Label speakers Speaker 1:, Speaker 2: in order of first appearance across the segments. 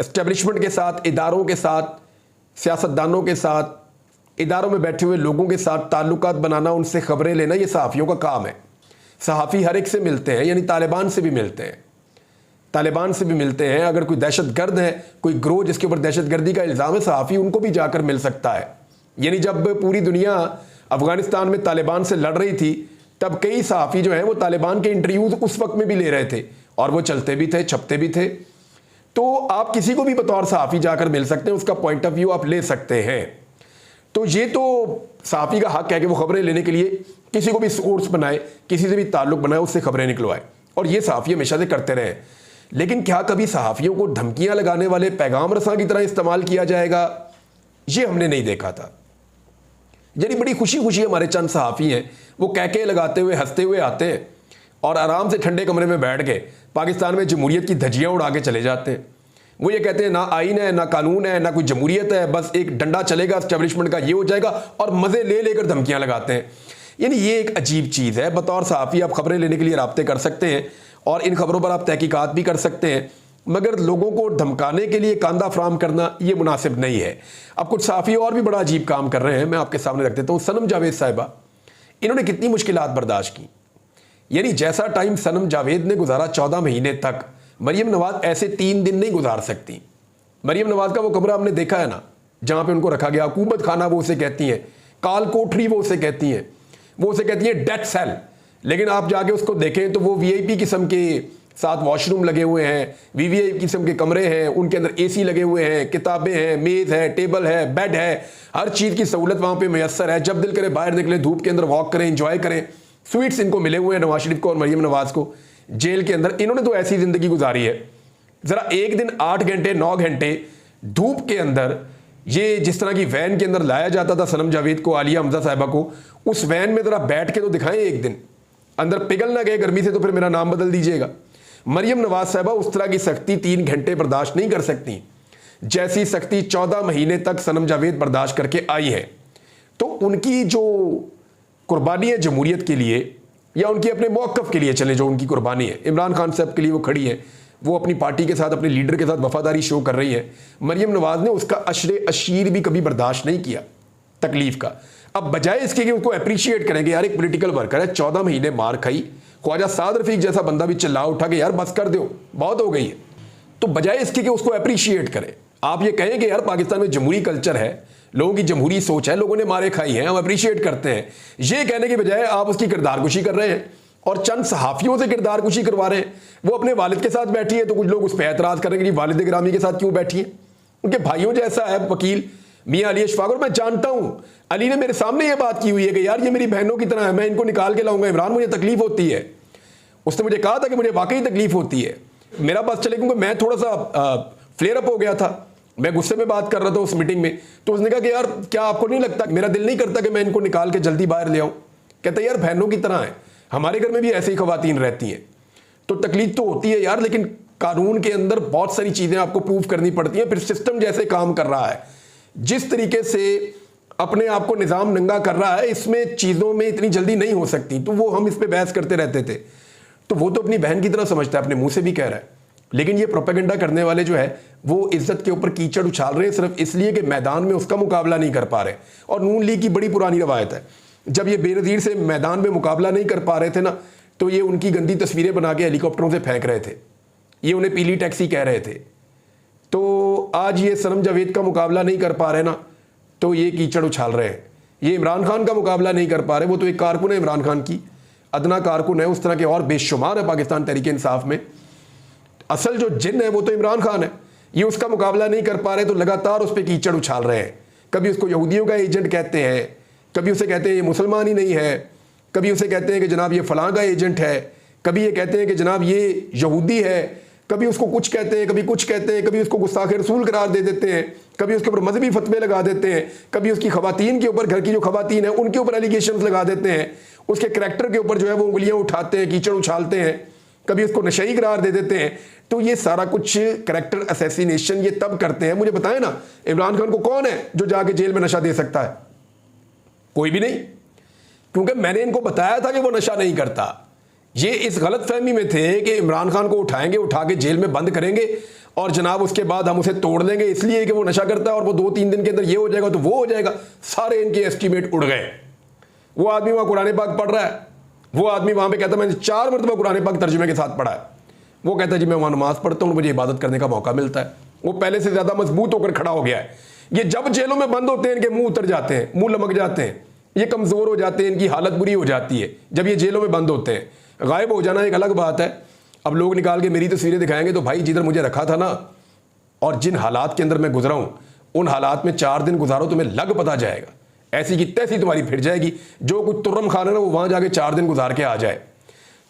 Speaker 1: Establishment के साथ, इदारों के साथ, सियासतदानों के साथ, इदारों में बैठे हुए लोगों के साथ ताल्लुकात बनाना, उनसे खबरें लेना, ये सहाफ़ियों का काम है। सहाफ़ी हर एक से मिलते हैं, यानी तालिबान से भी मिलते हैं, तालिबान से भी मिलते हैं। अगर कोई दहशतगर्द है, कोई ग्रोह जिसके ऊपर दहशतगर्दी का इल्ज़ाम है, सहाफ़ी उनको भी जाकर मिल सकता है। यानी जब पूरी दुनिया अफगानिस्तान में तालिबान से लड़ रही थी, तब कई सहाफ़ी जो हैं वो तालिबान के इंटरव्यूज़ उस वक्त में भी ले रहे थे, और वो चलते भी थे, छपते भी थे। तो आप किसी को भी बतौर सहाफ़ी जाकर मिल सकते हैं, उसका पॉइंट ऑफ व्यू आप ले सकते हैं। तो ये तो सहाफ़ी का हक है कि वो खबरें लेने के लिए किसी को भी सोर्स बनाए, किसी से भी ताल्लुक़ बनाए, उससे खबरें निकलवाए, और ये सहाफ़ी हमेशा से करते रहे। लेकिन क्या कभी सहाफ़ियों को धमकियां लगाने वाले पैगाम रसां की तरह इस्तेमाल किया जाएगा, ये हमने नहीं देखा था। यानी बड़ी खुशी खुशी हमारे चंद सहाफ़ी हैं, वो कहके लगाते हुए, हंसते हुए आते हैं और आराम से ठंडे कमरे में बैठ के पाकिस्तान में जमहूरियत की धज्जियाँ उड़ा के चले जाते हैं। वो ये कहते हैं ना आइन है, ना कानून है, ना कोई जमहूरियत है, बस एक डंडा चलेगा एस्टेब्लिशमेंट का, ये हो जाएगा, और मज़े ले लेकर धमकियाँ लगाते हैं। यानी ये एक अजीब चीज़ है। बतौर सहाफ़ी आप खबरें लेने के लिए राब्ते कर सकते हैं और इन खबरों पर आप तहकीकात भी कर सकते हैं, मगर लोगों को धमकाने के लिए कांदा फ्राहम करना ये मुनासिब नहीं है। अब कुछ सहाफ़ी और भी बड़ा अजीब काम कर रहे हैं, मैं आपके सामने रख देता हूँ। सनम जावेद साहिबा, इन्होंने कितनी मुश्किलात बर्दाश्त की। यानी जैसा टाइम सनम जावेद ने गुजारा 14 महीने तक, मरियम नवाज ऐसे 3 दिन नहीं गुजार सकती। मरियम नवाज का वो कमरा हमने देखा है ना, जहाँ पे उनको रखा गया, हुकूमत खाना वो उसे कहती हैं, काल कोठरी वो उसे कहती हैं, वो उसे कहती हैं डेथ सेल। लेकिन आप जाके उसको देखें तो वो वीआईपी किस्म के साथ वॉशरूम लगे हुए हैं, वीवीआईपी किस्म के कमरे हैं, उनके अंदर एसी लगे हुए हैं, किताबें हैं, मेज़ है, टेबल है, बेड है, हर चीज़ की सहूलत वहाँ पे मैसर है। जब दिल करे बाहर निकले, धूप के अंदर वॉक करें, इंजॉय करें। स्वीट्स इनको मिले हुए हैं, नवाज शरीफ को और मरियम नवाज को। जेल के अंदर इन्होंने तो ऐसी ज़िंदगी गुजारी है। ज़रा एक दिन 8 घंटे 9 घंटे धूप के अंदर, ये जिस तरह की वैन के अंदर लाया जाता था सनम जावेद को, आलिया हमजा साहिबा को, उस वैन में ज़रा बैठ के तो दिखाएं एक दिन, अंदर पिघल ना गए गर्मी से तो फिर मेरा नाम बदल दीजिएगा। मरियम नवाज साहिबा उस तरह की सख्ती 3 घंटे बर्दाश्त नहीं कर सकती, जैसी सख्ती 14 महीने तक सनम जावेद बर्दाश्त करके आई है। तो उनकी जो कुर्बानी है जमहूरियत के लिए, या उनकी अपने मौक़िफ़ के लिए चले, जो उनकी कुर्बानी है, इमरान खान साहब के लिए वो खड़ी है, वो अपनी पार्टी के साथ, अपने लीडर के साथ वफादारी शो कर रही है। मरियम नवाज ने उसका अशरे अशीर भी कभी बर्दाश्त नहीं किया तकलीफ का। अब बजाय इसके कि उसको अप्रिशिएट करेंगे, यार एक पॉलिटिकल वर्कर है, 14 महीने मार खाई, ख्वाजा साद रफीक जैसा बंदा भी चिल्ला उठा के यार बस कर दो, बहुत हो गई है, तो बजाय इसके कि उसको अप्रिशिएट करें, आप ये कहें कि यार पाकिस्तान में जमहूरी कल्चर है, लोगों की जमहूरी सोच है, लोगों ने मारे खाई हैं, हम अप्रिशिएट करते हैं, ये कहने के बजाय आप उसकी किरदारकुशी कर रहे हैं और चंद सहाफ़ियों से किरदारकुशी करवा रहे हैं। वो अपने वालिद के साथ बैठी है तो कुछ लोग उस पर एतराज़ करेंगे कि वालिद गिरामी के साथ क्यों बैठी है। उनके भाइयों जैसा है वकील मियाँ अली अशफाक, और मैं जानता हूँ अली ने मेरे सामने ये बात की हुई है कि यार ये मेरी बहनों की तरह है, मैं इनको निकाल के लाऊंगा, इमरान मुझे तकलीफ होती है। उसने मुझे कहा था कि मुझे वाकई तकलीफ होती है, मेरा बस चले, क्योंकि मैं थोड़ा सा फ्लेयर अप हो गया था, मैं गुस्से में बात कर रहा था उस मीटिंग में। तो उसने कहा कि यार क्या आपको नहीं लगता, मेरा दिल नहीं करता कि मैं इनको निकाल के जल्दी बाहर ले आऊँ। कहता यार बहनों की तरह है, हमारे घर में भी ऐसी खवातीन रहती हैं, तो तकलीफ तो होती है यार, लेकिन कानून के अंदर बहुत सारी चीज़ें आपको प्रूव करनी पड़ती हैं। फिर सिस्टम जैसे काम कर रहा है, जिस तरीके से अपने आप को निज़ाम नंगा कर रहा है, इसमें चीज़ों में इतनी जल्दी नहीं हो सकती। तो वो हम इस पर बहस करते रहते थे, तो वो तो अपनी बहन की तरह समझता है, अपने मुंह से भी कह रहा है। लेकिन ये प्रोपेगेंडा करने वाले जो है वो इज्जत के ऊपर कीचड़ उछाल रहे हैं सिर्फ इसलिए कि मैदान में उसका मुकाबला नहीं कर पा रहे। और नून लीग की बड़ी पुरानी रवायत है, जब ये बेनज़ीर से मैदान में मुकाबला नहीं कर पा रहे थे ना, तो ये उनकी गंदी तस्वीरें बना के हेलीकॉप्टरों से फेंक रहे थे, ये उन्हें पीली टैक्सी कह रहे थे। तो आज ये सनम जावेद का मुकाबला नहीं कर पा रहे ना, तो ये कीचड़ उछाल रहे हैं। ये इमरान खान का मुकाबला नहीं कर पा रहे, वो तो एक कारकुन है इमरान खान की, अदना कारकुन है, उस तरह के और बेशुमार है पाकिस्तान तहरीक इंसाफ में। असल जो जिन है वो तो इमरान खान है, ये उसका मुकाबला नहीं कर पा रहे, तो लगातार उस पर कीचड़ उछाल रहे हैं। कभी उसको यहूदियों का एजेंट कहते हैं, कभी उसे कहते हैं ये मुसलमान ही नहीं है, कभी उसे कहते हैं कि जनाब ये फलां का एजेंट है, कभी ये कहते हैं कि जनाब ये यहूदी है, कभी उसको कुछ कहते हैं, कभी कुछ कहते हैं, कभी उसको गुस्ताखे रसूल करार दे देते हैं, कभी उसके ऊपर मजहबी फतवे लगा देते हैं, कभी उसकी खवातीन के ऊपर, घर की जो खवातीन है उनके ऊपर एलिगेशन लगा देते हैं, उसके करैक्टर के ऊपर जो है वो उंगलियां उठाते हैं, कीचड़ उछालते हैं, कभी उसको नशई करार दे देते हैं। तो ये सारा कुछ करैक्टर असैसिनेशन ये तब करते हैं। मुझे बताएं ना, इमरान खान को कौन है जो जाके जेल में नशा दे सकता है? कोई भी नहीं, क्योंकि मैंने इनको बताया था कि वो नशा नहीं करता। ये इस गलत फहमी में थे कि इमरान खान को उठाएंगे, उठा के जेल में बंद करेंगे और जनाब उसके बाद हम उसे तोड़ देंगे इसलिए कि वो नशा करता है और वो 2-3 दिन के अंदर ये हो जाएगा तो वो हो जाएगा। सारे इनके एस्टीमेट उड़ गए। वो आदमी वहाँ कुरान पाक पढ़ रहा है, वो आदमी वहाँ पे कहता है मैंने 4 मरतबा कुरान पाक तर्जुमे के साथ पढ़ा है। वो कहता है जी मैं वहाँ नमाज पढ़ता हूँ, मुझे इबादत करने का मौका मिलता है। वो पहले से ज़्यादा मजबूत होकर खड़ा हो गया है। ये जब जेलों में बंद होते हैं इनके मुंह उतर जाते हैं, मुंह लमक जाते हैं, ये कमज़ोर हो जाते हैं, इनकी हालत बुरी हो जाती है जब ये जेलों में बंद होते हैं। गायब हो जाना एक अलग बात है। अब लोग निकाल के मेरी तस्वीरें दिखाएंगे तो भाई जिधर मुझे रखा था ना और जिन हालात के अंदर मैं गुजरा हूँ उन हालात में 4 दिन गुजारो तुम्हें लग पता जाएगा। ऐसी की तैसी तुम्हारी फिर जाएगी। जो कुछ तुर्रम खान है ना वो वहाँ जाके 4 दिन गुजार के आ जाए।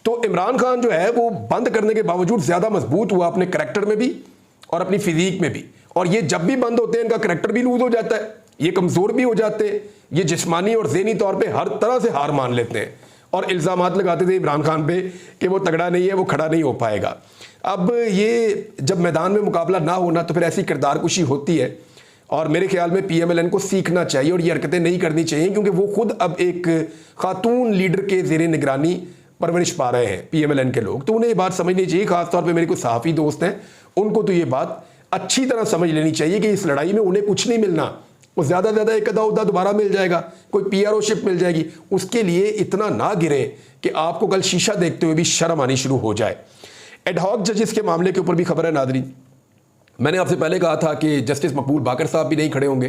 Speaker 1: तो इमरान खान जो है वो बंद करने के बावजूद ज़्यादा मजबूत हुआ अपने करैक्टर में भी और अपनी फिजिक में भी। और ये जब भी बंद होते हैं इनका करैक्टर भी लूज हो जाता है, ये कमज़ोर भी हो जाते हैं, ये जिस्मानी और ज़हनी तौर पे हर तरह से हार मान लेते हैं और इल्ज़ामात लगाते थे इमरान खान पे कि वो तगड़ा नहीं है, वो खड़ा नहीं हो पाएगा। अब ये जब मैदान में मुकाबला ना होना तो फिर ऐसी किरदार कुशी होती है और मेरे ख्याल में PMLN को सीखना चाहिए और ये हरकतें नहीं करनी चाहिए क्योंकि वो खुद अब एक खातून लीडर के ज़ेरे निगरानी परवरिश पा रहे हैं PMLN के लोग। तो उन्हें ये बात समझनी चाहिए, खासतौर पर मेरे कुछ सहाफ़ी दोस्त हैं उनको तो ये बात अच्छी तरह समझ लेनी चाहिए कि इस लड़ाई में उन्हें कुछ नहीं मिलना। वो ज़्यादा से ज़्यादा एक अदा उदा दोबारा मिल जाएगा, कोई PRO-शिप मिल जाएगी। उसके लिए इतना ना गिरे कि आपको कल शीशा देखते हुए भी शर्म आनी शुरू हो जाए। एडहॉक जजेस के मामले के ऊपर भी खबर है नादरीन। मैंने आपसे पहले कहा था कि जस्टिस मकबूल बाकर साहब भी नहीं खड़े होंगे,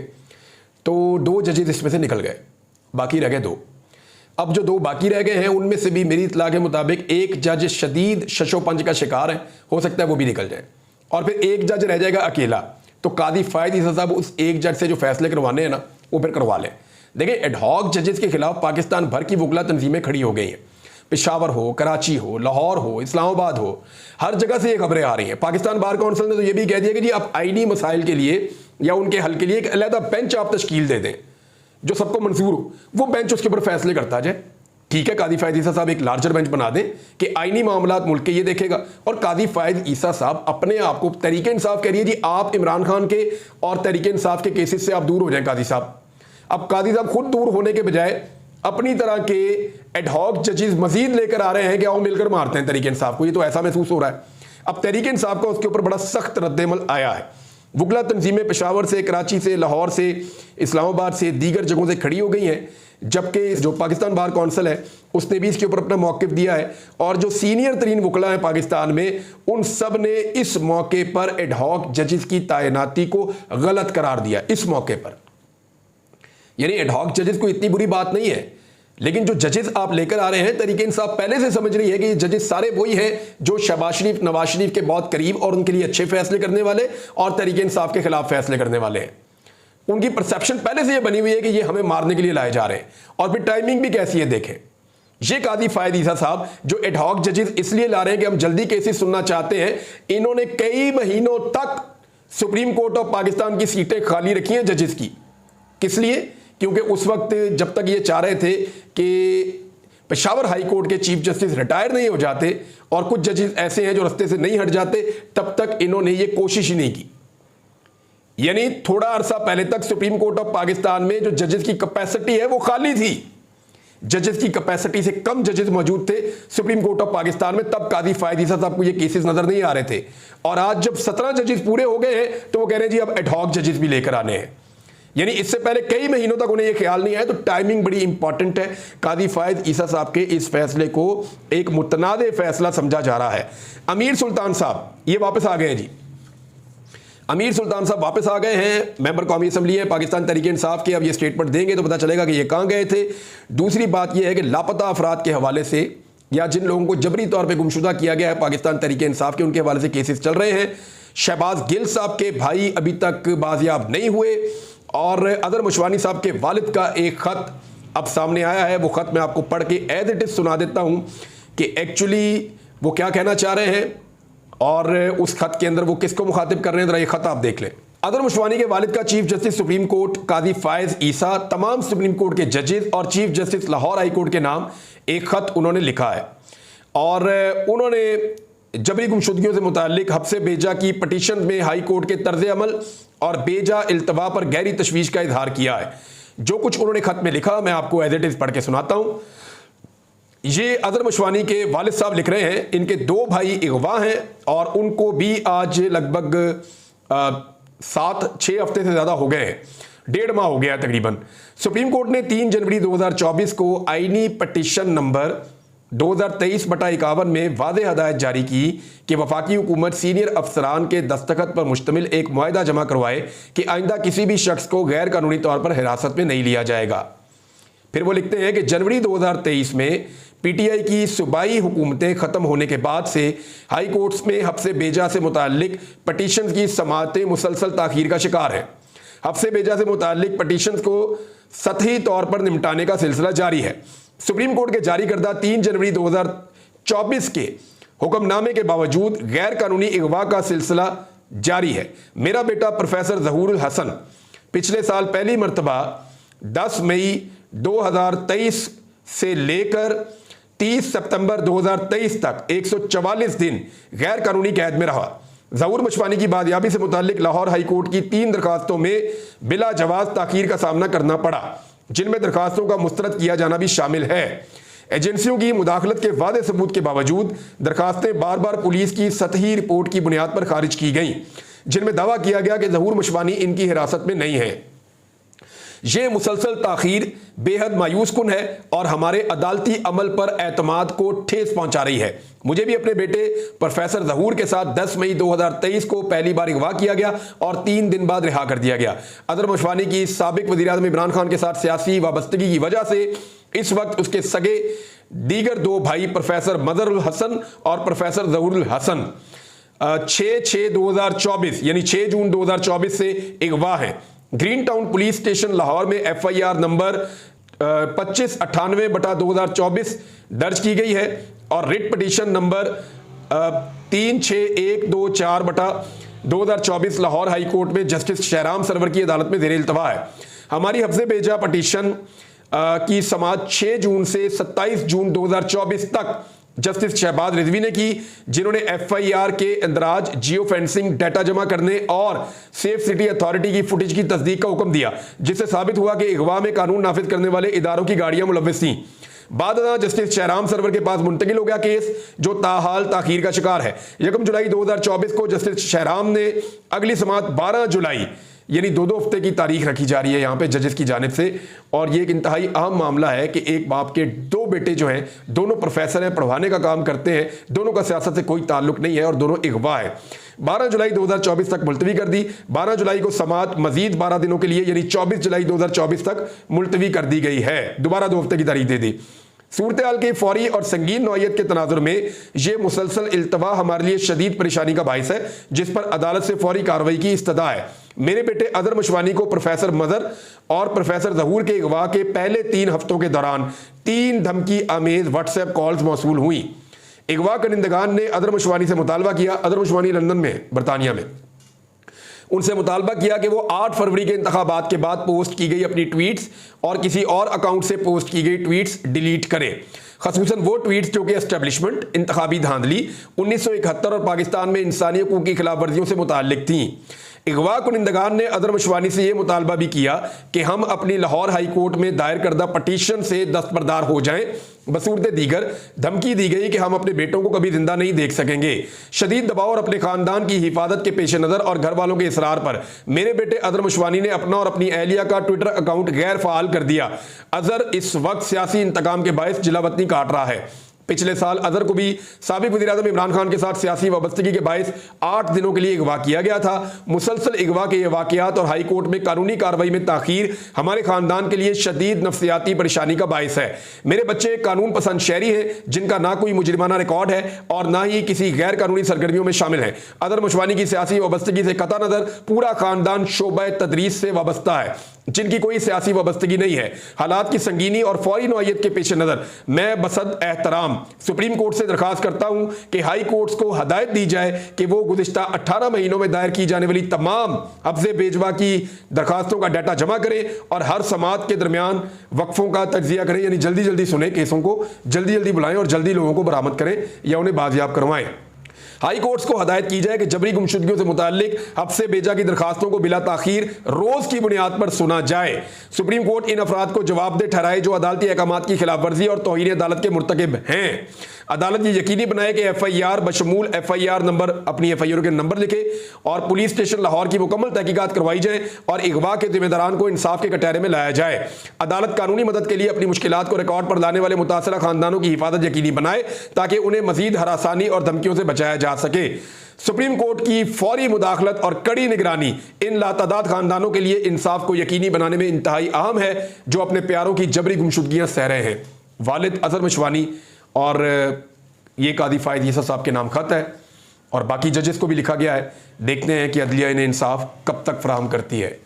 Speaker 1: तो 2 जजेस इसमें से निकल गए, बाकी रह गए 2। अब जो 2 बाकी रह गए हैं उनमें से भी मेरी इत्तला के मुताबिक एक जज शदीद शशोपंज का शिकार है, हो सकता है वो भी निकल जाए और फिर एक जज रह जाएगा अकेला। तो कादी फायद ईसा साहब उस एक जज से जो फैसले करवाने हैं ना वो फिर करवा लें। देखिए एडहॉक जजेस के खिलाफ पाकिस्तान भर की वकला तंजीमें खड़ी हो गई हैं। पेशावर हो, कराची हो, लाहौर हो, इस्लामाबाद हो, हर जगह से ये खबरें आ रही हैं। पाकिस्तान बार काउंसिल ने तो ये भी कह दिया कि जी आप आईनी मसाइल के लिए या उनके हल के लिए एक अलहदा बेंच आप तश्कील दे दें जो सबको मंजूर हो, वो बेंच उसके ऊपर फैसले करता जाए। ठीक है, कादी फायद ईसा साहब एक लार्जर बेंच बना दें कि आईनी मामलात मुल्क के ये देखेगा और कादी फायद ईसा साहब अपने आप को तहरीक इंसाफ कह रही है जी आप इमरान खान के और तहरीक इंसाफ के केसेस से आप दूर हो जाएं कादी साहब। अब कादी साहब खुद दूर होने के बजाय अपनी तरह के एडहॉक जजेस मजीद लेकर आ रहे हैं कि आओ मिलकर मारते हैं तहरीक इंसाफ को। ये तो ऐसा महसूस हो रहा है। अब तहरीक इंसाफ का उसके ऊपर बड़ा सख्त रद्देमल आया है। वकला तंजीमें पेशावर से, कराची से, लाहौर से, इस्लामाबाद से, दीगर जगहों से खड़ी हो गई हैं, जबकि जो पाकिस्तान बार कौंसिल है उसने भी इसके ऊपर अपना मौक़िफ़ दिया है और जो सीनियर तरीन वकला हैं पाकिस्तान में उन सब ने इस मौके पर एडहॉक जजेस की तैनाती को गलत करार दिया। इस मौके पर यानी एडहॉक जजेस को इतनी बुरी बात नहीं है, लेकिन जो जजेस आप लेकर आ रहे हैं तहरीक इंसाफ पहले से समझ रही है कि ये जजेस सारे वही हैं जो शहबाज शरीफ, नवाज शरीफ के बहुत करीब और उनके लिए अच्छे फैसले करने वाले और तहरीक इंसाफ के खिलाफ फैसले करने वाले हैं। उनकी परसेप्शन पहले से ये बनी हुई है कि ये हमें मारने के लिए लाए जा रहे हैं। और फिर टाइमिंग भी कैसी है देखें। ये कादी फायद ईसा साहब जो एडहॉक जजेस इसलिए ला रहे हैं कि हम जल्दी केसेस सुनना चाहते हैं, इन्होंने कई महीनों तक सुप्रीम कोर्ट ऑफ पाकिस्तान की सीटें खाली रखी हैं जजेस की। किस लिए? क्योंकि उस वक्त जब तक ये चाह रहे थे कि पेशावर हाई कोर्ट के चीफ जस्टिस रिटायर नहीं हो जाते और कुछ जजेस ऐसे हैं जो रास्ते से नहीं हट जाते, तब तक इन्होंने ये कोशिश ही नहीं की। यानी थोड़ा अरसा पहले तक सुप्रीम कोर्ट ऑफ पाकिस्तान में जो जजेस की कैपेसिटी है वो खाली थी। जजेस की कैपेसिटी से कम जजेस मौजूद थे सुप्रीम कोर्ट ऑफ पाकिस्तान में, तब कादी फायद ईसा साहब को ये केसेस नजर नहीं आ रहे थे। और आज जब 17 जजेस पूरे हो गए हैं तो वो कह रहे हैं जी अब एडहॉक जजेस भी लेकर आने हैं। यानी इससे पहले कई महीनों तक उन्हें यह ख्याल नहीं आया। तो टाइमिंग बड़ी इंपॉर्टेंट है। कादी फायद ईसा साहब के इस फैसले को एक मुतनादे फैसला समझा जा रहा है। अमीर सुल्तान साहब ये वापस आ गए हैं जी। अमीर सुल्तान साहब वापस आ गए हैं, मेंबर कौमी असम्बली है पाकिस्तान तहरीक इंसाफ के। अब ये स्टेटमेंट देंगे तो पता चलेगा कि ये कहाँ गए थे। दूसरी बात यह है कि लापता अफराद के हवाले से या जिन लोगों को जबरी तौर पर गुमशुदा किया गया है पाकिस्तान तहरीक इंसाफ के, उनके हवाले से केसेस चल रहे हैं। शहबाज गिल साहब के भाई अभी तक बाजियाब नहीं हुए और अदर मुशवानी साहब के वालिद का एक ख़त अब सामने आया है। वो ख़त मैं आपको पढ़ के एज इट इज़ सुना देता हूँ कि एक्चुअली वो क्या कहना चाह रहे हैं और उस खत के अंदर वो किसको मुखातिब कर रहे हैं। जरा ये खत आप देख लें। अदर मुशवानी के वालिद का चीफ जस्टिस सुप्रीम कोर्ट कादी फायज ईसा, तमाम सुप्रीम कोर्ट के जजेस और chief justice Lahore high court के नाम एक खत उन्होंने लिखा है और उन्होंने जबरी गुमशुदगियों से मुताल्लिक हब्से बेजा की पटिशन में हाई कोर्ट के तर्ज अमल और बेजा इल्तवा पर गहरी तशवीश का इजहार किया है। जो कुछ उन्होंने खत में लिखा मैं आपको एज इट इज पढ़ के सुनाता हूं। ये अजहर मशवानी के वालिद साहब लिख रहे हैं, इनके 2 भाई अगवा हैं और उनको भी आज लगभग 7-6 हफ्ते से ज़्यादा हो गए हैं, 1.5 माह हो गया तकरीबन। सुप्रीम कोर्ट ने 3 जनवरी 2024 को आईनी पटिशन नंबर 2023/51 में वाज़ेह हदायत जारी की कि वफाकी हुकूमत सीनियर अफसरान के दस्तखत पर मुश्तमिल एक मुआहिदा जमा करवाए कि आइंदा किसी भी शख्स को गैर कानूनी तौर पर हिरासत में नहीं लिया जाएगा। फिर वो लिखते हैं कि जनवरी 2023 में पीटीआई की सूबाई हुकूमतें ख़त्म होने के बाद से हाई कोर्ट्स में हफ्से बेजा से मुताल्लिक पटिशन की समाअतें मुसलसल ताख़ीर का शिकार हैं। हफ्से बेजा से मुताल्लिक पटिशन को सतही तौर पर निपटाने का सिलसिला जारी है। सुप्रीम कोर्ट के जारी करदा 3 जनवरी 2024 के हुक्मनामे के बावजूद गैर कानूनी अगवा का सिलसिला जारी है। मेरा बेटा प्रोफेसर ज़हूरुल हसन पिछले साल पहली मरतबा 10 मई 2023 से लेकर 30 सितंबर 2023 तक 144 दिन गैर कानूनी कैद में रहा। ज़हूर मशवानी की बादयाबी से मुताल्लिक लाहौर हाई कोर्ट की 3 दरखास्तों में बिला जवाज ताख़ीर का सामना करना पड़ा, जिनमें दरखास्तों का मुस्तरद किया जाना भी शामिल है। एजेंसियों की मुदाखलत के वादे सबूत के बावजूद दरखास्तें बार बार पुलिस की सतही रिपोर्ट की बुनियाद पर खारिज की गईं, जिनमें दावा किया गया कि ज़हूर मशवानी इनकी हिरासत में नहीं है। ये मुसलसल ताख़ीर बेहद मायूस कुन है और हमारे अदालती अमल पर एतमाद को ठेस पहुंचा रही है। मुझे भी अपने बेटे प्रोफेसर ज़हूर के साथ 10 मई 2023 को पहली बार अगवा किया गया और 3 दिन बाद रिहा कर दिया गया। अजहर मशवानी की साबिक वज़ीर-ए-आज़म इमरान खान के साथ सियासी वाबस्तगी की वजह से इस वक्त उसके सगे दीगर 2 भाई प्रोफेसर मज़हरुल हसन और प्रोफेसर ज़हूरुल हसन 6/6/2024 यानी 6 जून 2024 से अगवा हैं। Green town police station Lahore में FIR नंबर 2598/2024 दर्ज की गई है और writ petition number 36124/2024 Lahore high court में जस्टिस शहराम सरवर की अदालत में ज़ेर इल्तवा है। हमारी हफ्ज़े बेजा पटिशन की समाअत 6 जून से 27 जून 2024 तक जस्टिस शहबाज रिजवी ने की, जिन्होंने FIR के अंदराज, जियो फेंसिंग, डाटा जमा करने और सेफ सिटी अथॉरिटी की फुटेज की तस्दीक का हुक्म दिया, जिससे साबित हुआ कि अगवा में कानून नाफिज करने वाले इदारों की गाड़ियां मुलव्वस थीं। बाद जस्टिस शहराम सरवर के पास मुंतकिल हो गया केस, जो ताहाल ताखीर का शिकार है। 1 जुलाई 2024 को जस्टिस शहराम ने अगली समाअत 12 जुलाई यानी 2 हफ्ते की तारीख रखी जा रही है यहाँ पे जजेस की जानिब से। और ये एक इंतहाई अहम मामला है कि एक बाप के 2 बेटे जो हैं, दोनों प्रोफेसर हैं, पढ़वाने का काम करते हैं, दोनों का सियासत से कोई ताल्लुक नहीं है और दोनों अगवा है। 12 जुलाई 2024 तक मुलतवी कर दी। 12 जुलाई को समाअत मजीद 12 दिनों के लिए यानी 24 जुलाई 2024 तक मुलतवी कर दी गई है। दोबारा 2 हफ्ते की तारीख दे दी। सूरत हाल की फौरी और संगीन नौयत के तनाजुर में यह मुसलसल इल्तवा हमारे लिए शदीद परेशानी का बाइस है, जिस पर अदालत से फौरी कार्रवाई की इस्तदा है। मेरे बेटे अजहर मशवानी को प्रोफेसर मज़हर और प्रोफेसर ज़हूर के अगवा के पहले 3 हफ्तों के दौरान 3 धमकी आमेज व्हाट्सएप कॉल्स मौसूल हुई। अगवा कनिंदगान ने अजहर मशवानी से मुतालबा किया, अजहर मशवानी लंदन में, बरतानिया में, उनसे मुतालबा किया कि वो 8 फरवरी के इंतखाबात के बाद पोस्ट की गई अपनी ट्वीट्स और किसी और अकाउंट से पोस्ट की गई ट्वीट्स डिलीट करें, खसूसन वो ट्वीट्स जो कि एस्टेब्लिशमेंट, इंतखाबी धांधली, 1971 और पाकिस्तान में इंसानी हकूक़ की खिलाफ वर्जियों से मुताल्लिक थीं। अगवा कुनिंदगान ने अजहर मशवानी से यह मुतालबा भी किया कि हम अपनी लाहौर हाई कोर्ट में दायर करदा पटिशन से दस्तबरदार हो जाएं। बसूरत दीगर धमकी दी गई कि हम अपने बेटों को कभी जिंदा नहीं देख सकेंगे। शदीद दबाव और अपने खानदान की हिफाजत के पेश नज़र और घर वालों के इसरार पर मेरे बेटे अजहर मशवानी ने अपना और अपनी अहलिया का ट्विटर अकाउंट गैर फाल कर दिया। अजहर इस वक्त सियासी इंतकाम के बायस जिलावतनी काट रहा है। पिछले साल अजहर को भी साबिक वज़ीर-ए-आज़म इमरान खान के साथ सियासी वाबस्तगी के बायस 8 दिनों के लिए अगवा किया गया था। मुसलसल अगवा के ये वाक़यात और हाई कोर्ट में कानूनी कार्रवाई में ताख़ीर हमारे खानदान के लिए शदीद नफ्सियाती परेशानी का बायस है। मेरे बच्चे कानून पसंद शहरी हैं, जिनका ना कोई मुजरिमाना रिकॉर्ड है और ना ही किसी गैर कानूनी सरगर्मियों में शामिल है। अजहर मशवानी की सियासी वाबस्तगी से कता नज़र पूरा खानदान शोबा तदरीस से वाबस्ता है, जिनकी कोई सियासी वाबस्तगी नहीं है। हालात की संगीनी और फौरी नौयत के पेश नज़र मैं बसद एहतराम सुप्रीम कोर्ट से दरखास्त करता हूं कि हाई कोर्ट्स को हदायत दी जाए कि वो गुज़िश्ता 18 महीनों में दायर की जाने वाली तमाम हफ्ज़े बेजवा की दरखास्तों का डाटा जमा करें और हर समाअत के दरमियान वक्फों का तज्जिया करें, यानी जल्दी जल्दी सुने केसों को, जल्दी जल्दी बुलाएं और जल्दी लोगों को बरामद करें या उन्हें बाजियाब करवाएं। हाई कोर्ट्स को हदायत की जाए कि जबरी गुमशुदगियों से मुताल्लिक हब्से बेजा की दरखास्तों को बिला ताखीर रोज की बुनियाद पर सुना जाए। सुप्रीम कोर्ट इन अफराद को जवाबदेह ठहराए जो अदालती अहकामात की खिलाफ वर्जी और तौहीन अदालत के मुर्तकिब हैं। अदालत ये यकीनी बनाए कि FIR बशमूल FIR नंबर, अपनी FIR के नंबर लिखे और पुलिस स्टेशन लाहौर की मुकम्मल तहकीकात करवाई जाए और अगवा के जिम्मेदारान को इंसाफ के कटहरे में लाया जाए। अदालत कानूनी मदद के लिए अपनी मुश्किलात को रिकॉर्ड पर लाने वाले मुतासरा खानदानों की हिफाजत यकीनी बनाए ताकि उन्हें मजीद हरासानी और धमकियों से बचाया जा सके। सुप्रीम कोर्ट की फौरी मुदाखलत और कड़ी निगरानी इन लातादाद खानदानों के लिए इंसाफ को यकीनी बनाने में इंतहाई अहम है जो अपने प्यारों की जबरी गुमशुदगियां सह रहे हैं। वालिद अजहर मशवानी और ये कादी फायद ईसा साहब के नाम खत है और बाकी जजेस को भी लिखा गया है। देखते हैं कि अदलिया इन्हें इंसाफ कब तक फराहम करती है।